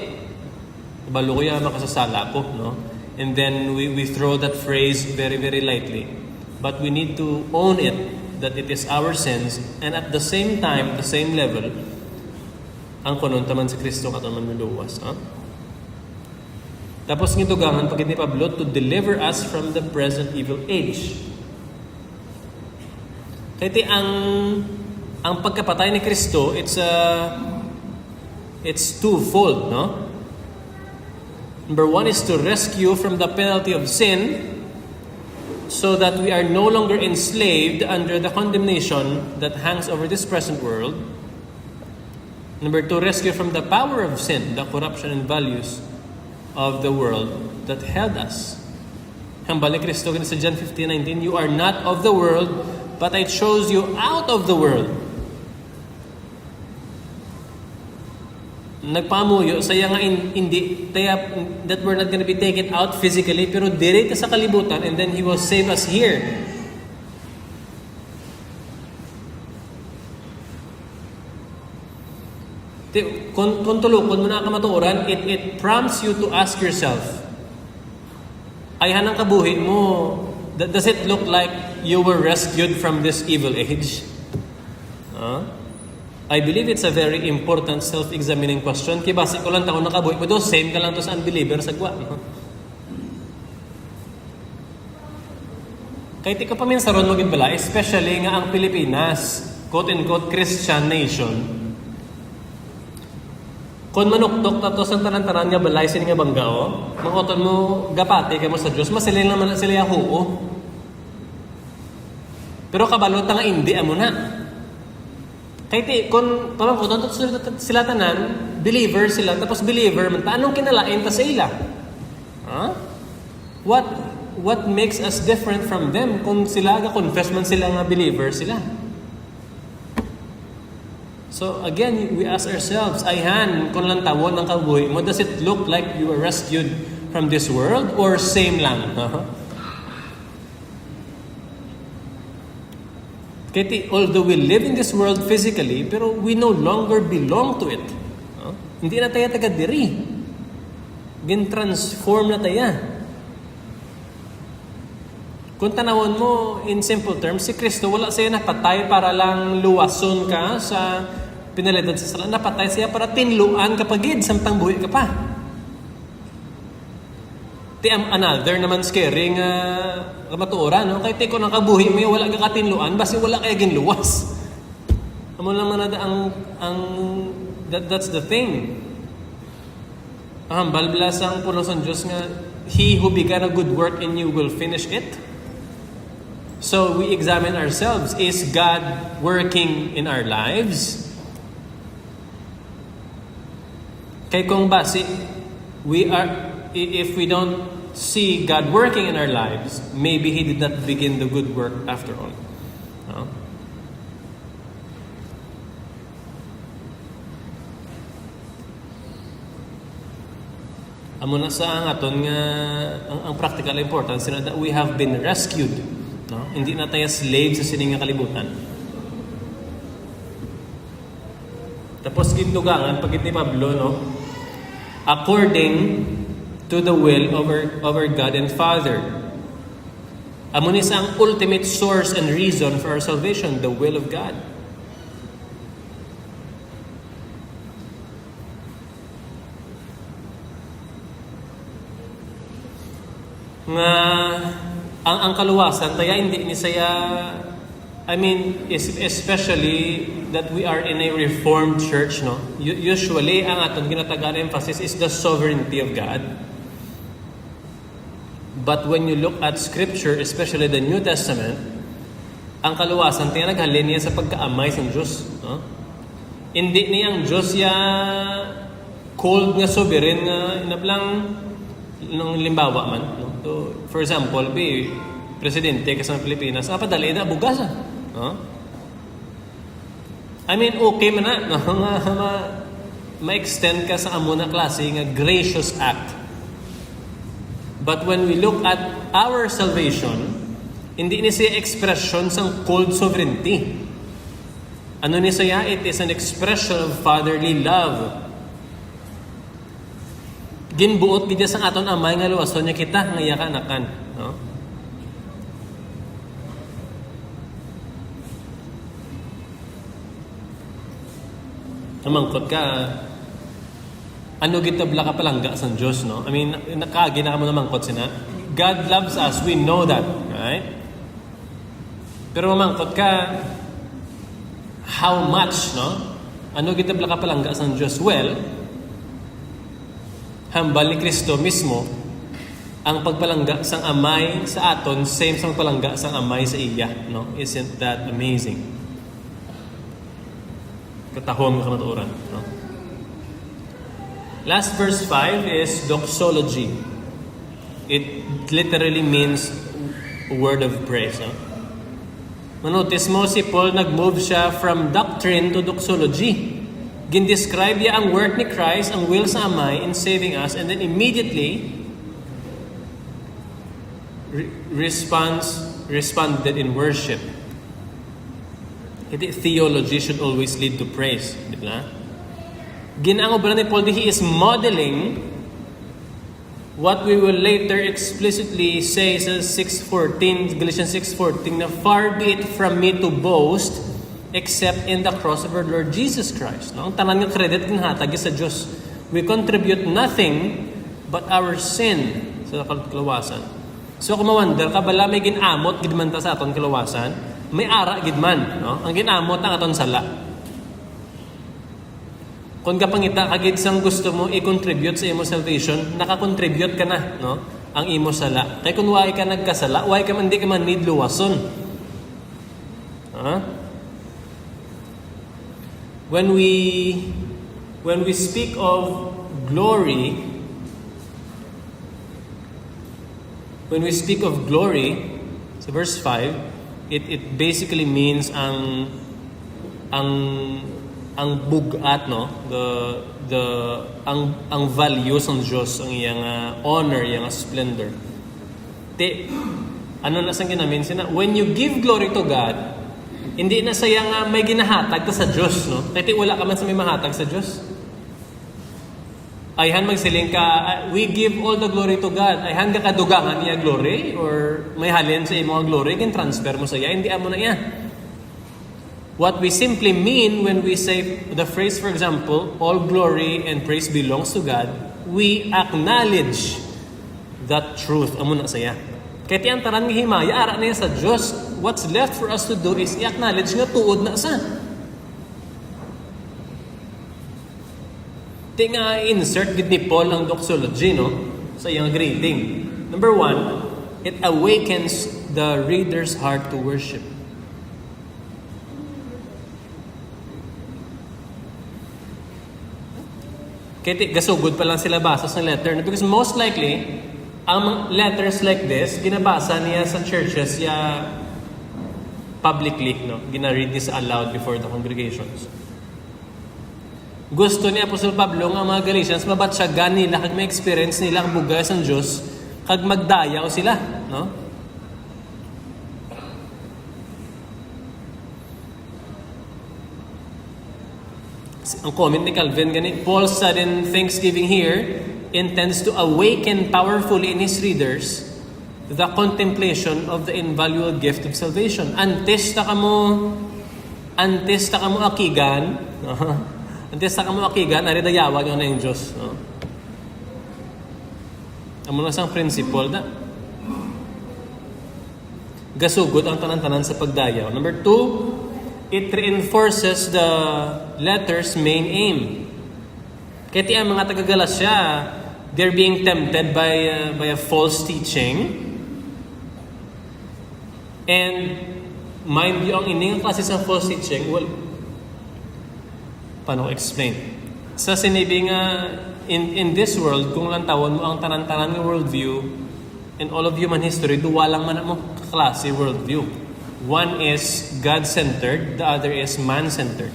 Balo ko yan, makasasala ko, no? And then we throw that phrase very, very lightly. But we need to own it, that it is our sins, and at the same time, the same level, ang konontaman si Kristo kataman maluwas. Tapos ngitugangan pagit ni Pablo to deliver us from the present evil age. Kaya ang pagkapatay ni Kristo, it's twofold, no? Number one is to rescue from the penalty of sin so that we are no longer enslaved under the condemnation that hangs over this present world. Number two, rescue from the power of sin, the corruption and values of the world that held us. Hambal ni Kristo sa John 15:19, you are not of the world, but I chose you out of the world. Nagpamuyo, saya nga hindi, that we're not gonna be taken out physically, pero dire ka sa kalibutan, and then He will save us here. Kung tulukon mo na kamatuoran, it prompts you to ask yourself, ay hanang kabuhi mo, does it look like you were rescued from this evil age? I believe it's a very important self-examining question. Kaya basi ko lang taon nakabuhi mo, same ka lang to sa unbeliever sa gwa. Kahit ikaw pa minsan ron magibala, especially nga ang Pilipinas, quote-unquote Christian nation, kung manuktok na to sa tanan-tanan nga balay sini nga banggao, makoton mo gapati kay mo sa Dios, masilin naman sila yahuo. Pero kabalot nga hindi amo na. Kahit kung pamangkoton sila tanan, believer sila, tapos believer man anong kinalain ta sa ila? What makes us different from them kung sila ga confess man sila nga believer sila? So again, we ask ourselves, ayhan, kung lang tawon ng kabuhi mo, does it look like you were rescued from this world or same lang? Kaya although we live in this world physically, pero we no longer belong to it. Hindi na tayo taga-diri. Gin-transform na tayo. Kung tanawon mo, in simple terms, si Kristo wala siya napatay para lang luwason ka sa pinalidad sa sala. Napatay siya para tinluan kapagid, samtang buhi ka pa. Another naman scary nga kamatuoran, no? Kahit ko nakabuhi mo, wala ka katinluan, basi wala kaya ginluwas. Amo lang man that's the thing. Balblas ang puno sa Diyos nga, He who began a good work in you will finish it. So we examine ourselves, is God working in our lives? Kaya kung basi, if we don't see God working in our lives, maybe He did not begin the good work after all. Amo na sa ang aton nga ang practical importance na that we have been rescued. No? Hindi na tayo slave sa sining nga kalibutan. Tapos gintugangan pagit ni Pablo, no? According to the will of our God and Father. Amo ni sa ang ultimate source and reason for our salvation, the will of God. Nga ang kaluwasan tayo hindi ni saya, especially that we are in a Reformed church, no? Usually ang aton ginatagaan emphasis is the sovereignty of God. But when you look at Scripture, especially the New Testament, ang kaluwasan tayo naghalin niya sa pagkaamay sa Diyos, no? Hindi niyang Diyos ya cold nga sovereign nga inablang ng limbawa man, no? So, for example, presidente ka sa Pilipinas, padali na bugas, no? Okay man na, no? Ma-extend ka sa amo na klase nga gracious act. But when we look at our salvation, hindi ni siya expression sang cold sovereignty. Ano ni saya? It is an expression of fatherly love. Ginbuot gid sa aton amay nga luwason niya kita nga iya anakan, no? Namangkot ka, ano gitabla ka palangga sa Diyos, no? I mean, nakaagi na ka mo namangkot sina. God loves us, we know that, right? Pero mamangkot ka, how much, no? Ano gitabla ka palangga sa Diyos? Well, hambal ni Kristo mismo, ang pagpalangga sang amay sa aton, same sang palangga sang amay sa iya, no? Isn't that amazing? Katahom ka matuoran, no? Last verse 5 is doxology. It literally means a word of praise, no? Manotice mo si Paul nag-move siya from doctrine to doxology. Gindescribe niya ang work ni Christ, ang will sa amay in saving us, and then immediately responded in worship. Theology should always lead to praise, di ba? Ginaangob ni Paul, he is modeling what we will later explicitly say sa 6:14, Galatians 6:14, na far be it from me to boast except in the cross of our Lord Jesus Christ. No? Ang tanan nga credit ginhatag sa Diyos. We contribute nothing but our sin sa kalawasan. So kung mawonder ka, bala may ginamot, gidmanta sa aton kalawasan, may ara gidman, no? Ang ginamot ang aton sala. Kung kapangita kagid sang gusto mo i-contribute sa imo salvation, naka-contribute ka na, no? Ang imo sala. Kay kung way ka nagkasala, way ka man di ka man need luwason. When we speak of glory, sa verse 5, it basically means ang bugat, no, ang values ng Diyos, ang iyang honor, iyang splendor. Ano na sang ginamin sina, when you give glory to God, hindi na sayang may ginahatag ka sa Diyos, no? Kasi wala ka man sa may mahatag sa Diyos. Ayhan magsiling ka, we give all the glory to God. Ayhan ka kadugangan niya glory or may halin sa imong glory, kin transfer mo sa iya, hindi amo na iya. What we simply mean when we say the phrase, for example, all glory and praise belongs to God, we acknowledge that truth amo na sa iya. Kaya tiyang taran nga himaya, ara na yan sa Diyos. What's left for us to do is i-acknowledge nga tuod na sa. Di nga insert gid ni Paul ang doxology, no? Sa iyang greeting. Number 1, it awakens the reader's heart to worship. Kaya gasugod pa lang sila basa sa letter. Because most likely, ang letters like this, ginabasa niya sa churches publicly, no? Gina-read this aloud before the congregations. Gusto ni Apostol Pablo nga mga Galatians mabatsyagan nila kag may experience nila ang bugay sa Dios kag magdayaw sila, no? Ang comment ni Calvin gani, Paul's sudden thanksgiving here intends to awaken powerfully in his readers the contemplation of the invaluable gift of salvation. Antes ta kamo akigan, ari dayawag na yung Diyos, no? Amo na sang principle na gasugod ang tanan-tanan sa pagdayaw. Number 2, it reinforces the letter's main aim. Kaya ang mga taga-Galasya, they're being tempted by a false teaching. And mind you, ang ining klase sa false teaching, well, paano ko explain? Sa sinabi nga, in this world, kung lantawon mo ang tanan-tanan ng worldview, and all of human history, duwa lang man mo klase worldview. One is God-centered, the other is man-centered.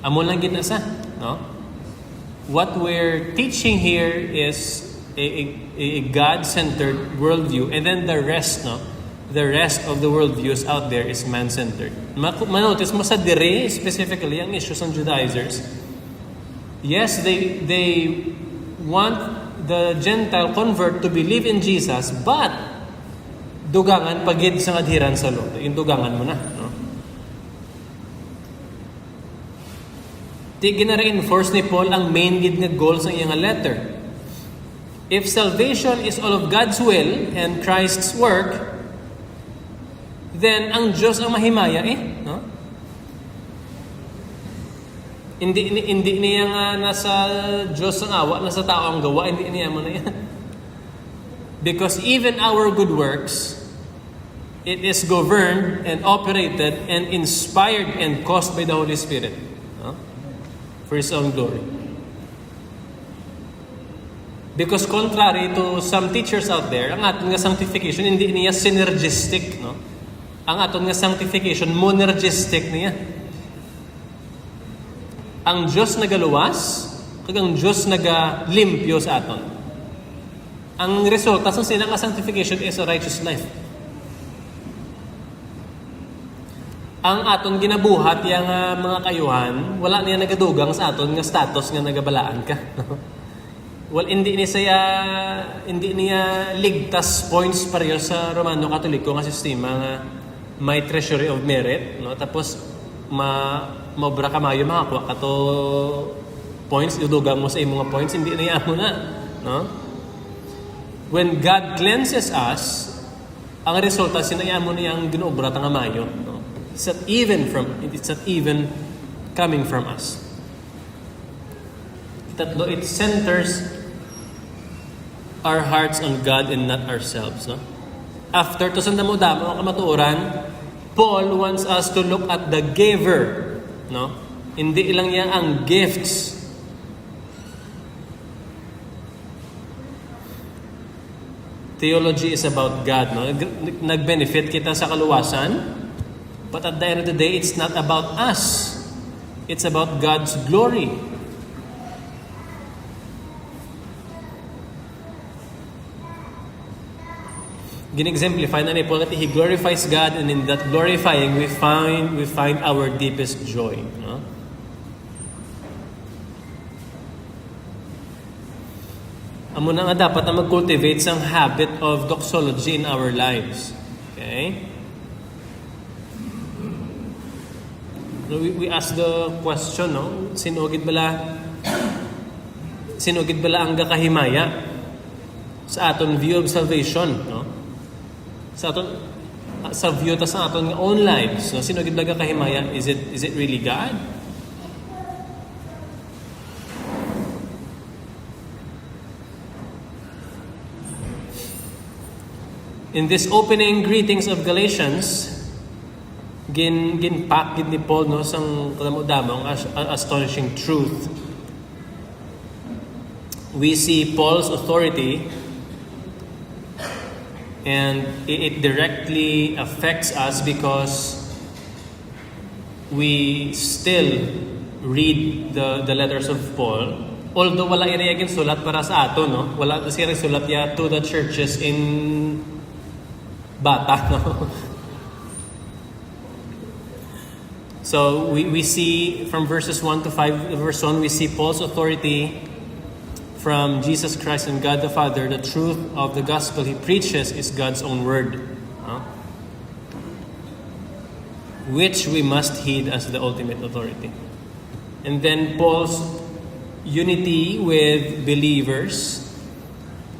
Amo lang gid na sa, no? What we're teaching here is a God-centered worldview, and then the rest, no? the rest of the worldviews out there is man-centered. Manotice mo sa dire, specifically, ang issues ng Judaizers. Yes, they want the Gentile convert to believe in Jesus, but dugangan pagid sa adhiran sa law. Yung dugangan mo na. No? Di gina-reinforce ni Paul ang main gid nga goals ng iyang letter. If salvation is all of God's will and Christ's work, then ang Diyos ang mahimaya no? Hindi niya nga nasa Diyos ang awa, nasa tao ang gawa, hindi niya mo na yan. Because even our good works, it is governed and operated and inspired and caused by the Holy Spirit, no? For His own glory. Because contrary to some teachers out there, ang ating nga sanctification, hindi niya synergistic, no? Ang aton nga sanctification, monergistic niya. Ang Diyos nagaluwas, kag ang Diyos nagalimpyo sa aton. Ang resulta sa sinang sanctification is a righteous life. Ang aton ginabuhat yang mga kayuhan, wala niya nagadugang sa aton nga status nga nagabalaan ka. Well, hindi niya ligtas points pareho sa Romano Katoliko nga sistema nga may treasury of merit, no? Tapos maobra ka mayo makakuha ka to points, idugang mo sa imong mga points, hindi niya mo na, no? When God cleanses us, ang resulta sinaya mo niya ang ginuobra ta nga mayo, no? It's not even coming from us. Tatlo, it centers our hearts on God and not ourselves, no? After to sanda mo damo ang kamatuoran, Paul wants us to look at the giver, no? Hindi lang yan ang gifts. Theology is about God, no? Nag-benefit kita sa kaluwasan, but at the end of the day, it's not about us. It's about God's glory. Gin-exemplify na ni Paul that he glorifies God, and in that glorifying we find our deepest joy, no? Amo na nga dapat na mag-cultivate sang habit of doxology in our lives. Okay? We ask the question, no? Sinugid bala ang gakahimaya sa aton view of salvation, no? Sa view ta sa aton own lives, no? Sinugid bala gakahimaya, is it really God? In this opening greetings of Galatians, ginpack ni Paul, no, sang kadamo-damo ang astonishing truth. We see Paul's authority, and it directly affects us because we still read the letters of Paul. Although wala iyang sulat para sa ato, no? Wala siya sulat ya to the churches in Bata, no? So we see from verses 1 to 5, verse 1, we see Paul's authority from Jesus Christ and God the Father. The truth of the gospel he preaches is God's own word, which we must heed as the ultimate authority. And then Paul's unity with believers,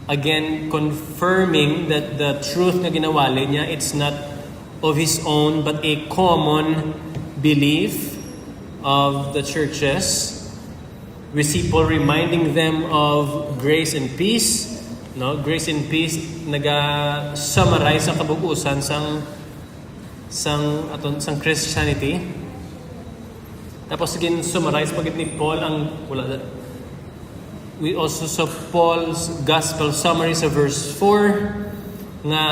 again confirming that the truth na ginawali niya, it's not of his own but a common belief of the churches. We see Paul reminding them of grace and peace, no? Grace and peace naga-summarize ang kabubusan sang Christianity. Tapos again summarize pagit ni Paul ang we also saw Paul's gospel summary sa verse 4 nga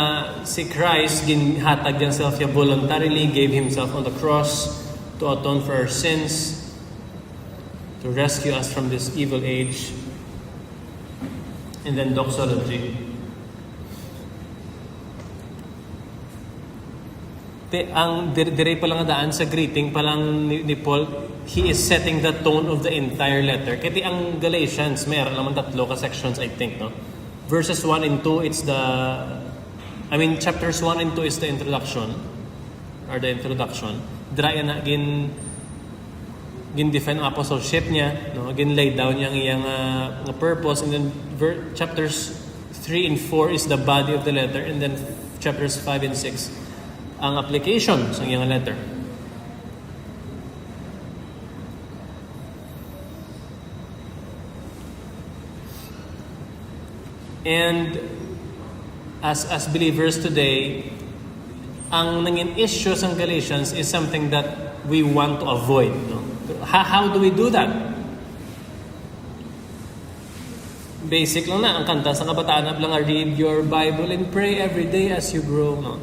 si Christ ginhatag himself niya voluntarily, gave himself on the cross to atone for our sins, to rescue us from this evil age. And then doxology. Dire pa lang daan sa greeting pa lang ni Paul, he is setting the tone of the entire letter. Kaya ang Galatians, mayroon naman 3 ka sections, I think, no? Verses 1 and 2, chapters 1 and 2 is the introduction, or the introduction. Dira na, gin-define ang apostleship niya, no? Gin-lay down niya ang iyang purpose, and then chapters 3 and 4 is the body of the letter, and then chapters 5 and 6 ang application sa iyang letter. And as believers today, ang nanging issue sa Galatians is something that we want to avoid. No? How do we do that? Basic lang na, ang kanta sa kabataan lang, read your Bible and pray every day as you grow. No?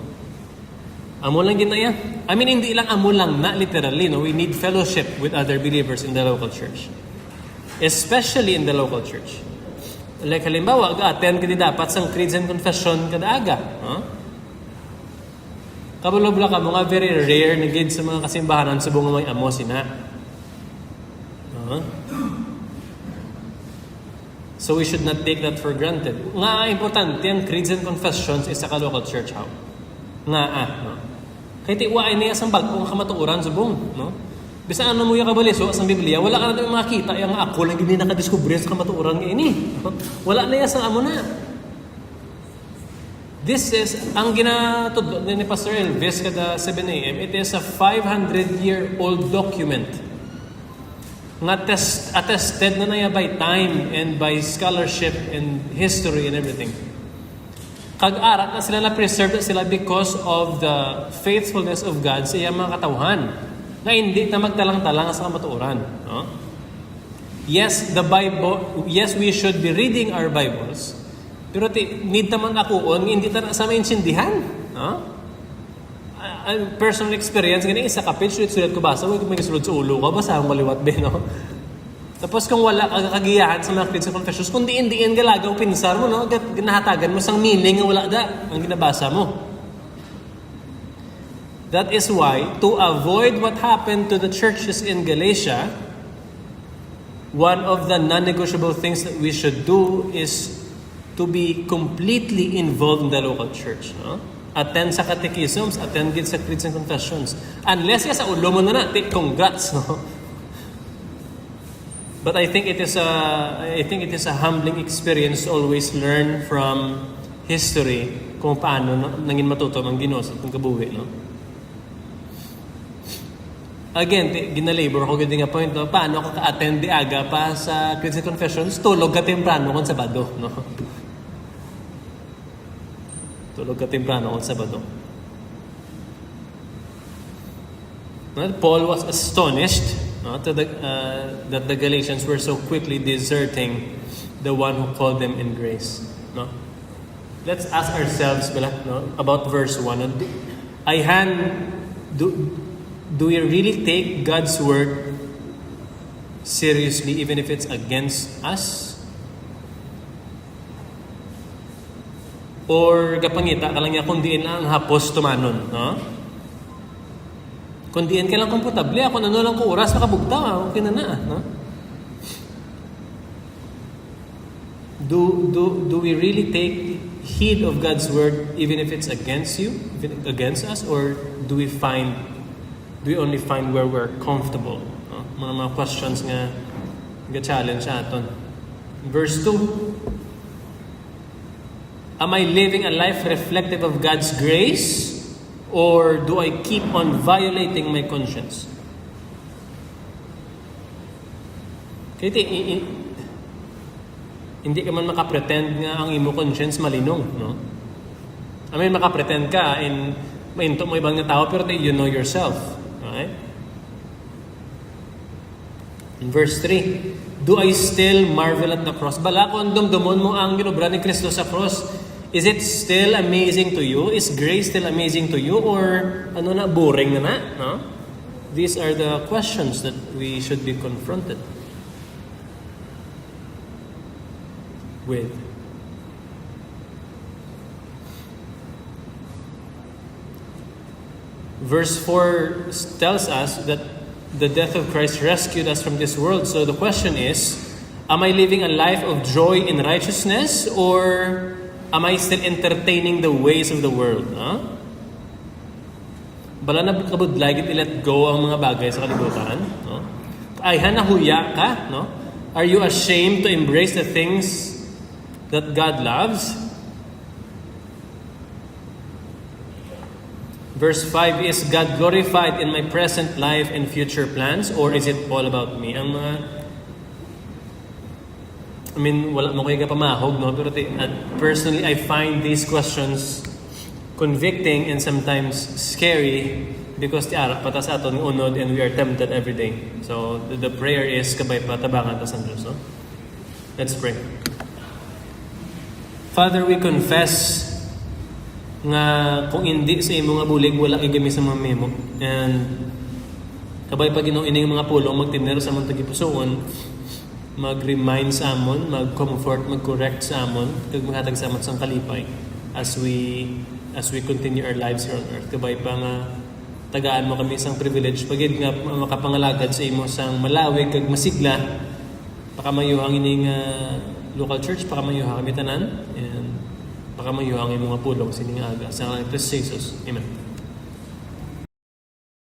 Amo lang ginaya. Hindi lang amo lang na literally. No? We need fellowship with other believers in the local church. Especially in the local church. Like halimbawa, attend ka di dapat sang creeds and confession kada aga. Huh? Kabulobla ka mga very rare na gid sa mga kasimbahan sa bunga may amo sina. So we should not take that for granted. Nga importante ang creeds and confessions is sa local church how. Nga no? Kaya tiwain niya sa bagong kamatuuran sa buong, no? Bisa ano mo yung kabaliso sa Biblia, wala ka na tayo makita yung ako lang hindi nakadiscover sa kamatuuran nga ini. Wala na yan sa amo na. This is, ang ginatudlo ni Pastor Elvis kada 7 a.m., it is a 500-year-old document nga attested na niya by time and by scholarship and history and everything. Kag-arat na sila na-preserve sila because of the faithfulness of God sa iyang mga katawhan na hindi na magtalang-talang sa kamatuoran. No? Yes, the Bible, yes, we should be reading our Bibles, pero need naman akuon, hindi na sa maintindihan. No? Personal experience, ganyan, isa kapit, sulit-sulit ko basa, huwag may kasulod sa ulo ko, basa ang maliwat be, no? Tapos kung wala kagagiyahan sa mga creeds and confessions, kung diin-diin galagaw pinsar mo, no? Ginahatagan mo sang meaning nga wala da ang ginabasa mo. That is why, to avoid what happened to the churches in Galatia, one of the non-negotiable things that we should do is to be completely involved in the local church. No? Attend sa catechisms, attend sa creeds and confessions. Unless sa ulo mo na congrats, no? But I think it is a humbling experience to always learn from history kung paano nangin matuto ang Ginoo sa kabuhi, no? Again, ginalabor ko gid nga point, no? Paano ako ka-attend di aga pa sa creeds and confessions, tulog ka temprano kon Sabado, no? Tulog ka temprano kon Sabado. Paul was astonished, no, that the Galatians were so quickly deserting the one who called them in grace. No? Let's ask ourselves about verse 1. Do we really take God's word seriously even if it's against us? Or gapangita ka lang niya kung diin lang hapos tumanon, no? Kung diin ka lang komportable, ako ano lang ko oras makabugta, okay na, no? Do we really take heed of God's word even if it's against you, against us, or do we only find where we're comfortable? No? Mga questions nga challenge aton. Verse 2. Am I living a life reflective of God's grace? Or do I keep on violating my conscience? Kaya hindi ka man makapretend nga ang imo conscience malinong, no? Makapretend ka in mainto mo ibang nga tao pero you know yourself, right? In verse 3, do I still marvel at the cross? Bala kung dumdumon mo ang ginobra ni Kristo sa cross, is it still amazing to you? Is grace still amazing to you? Or boring na? No? These are the questions that we should be confronted with. Verse 4 tells us that the death of Christ rescued us from this world. So the question is, am I living a life of joy in righteousness, or am I still entertaining the ways of the world? Bala na kabudlay gid i-let go ang mga bagay sa kalibutan, no? Ay hanahuya ka, no? Are you ashamed to embrace the things that God loves? Verse 5, is God glorified in my present life and future plans, or is it all about me? Ang mga wala mo kayo kapamahog, no? Pero personally, I find these questions convicting and sometimes scary because ti arap patas aton unod and we are tempted every day. So the prayer is kabay patabangan ta sa Diyos, no? Let's pray. Father, we confess nga kung hindi sa imong nga bulig wala kay gami sa mga memo, and kabay pa Ginoo ining mga pulong magtiner sa among tagipusoon, mag-remind sa amon, mag-comfort, mag-correct sa amon, kag maghatag sa amon sang kalipay as we continue our lives here on earth. Kabay pa nga tagaan mo kami isang privilege pagid nga makapangalagad sa imo sang malawig kag masigla, pakamayuhang ining local church, pakamayuhang kami tanan, and pakamayuhang imong mga pulong sining aga sa ngalan ni Jesus. Amen.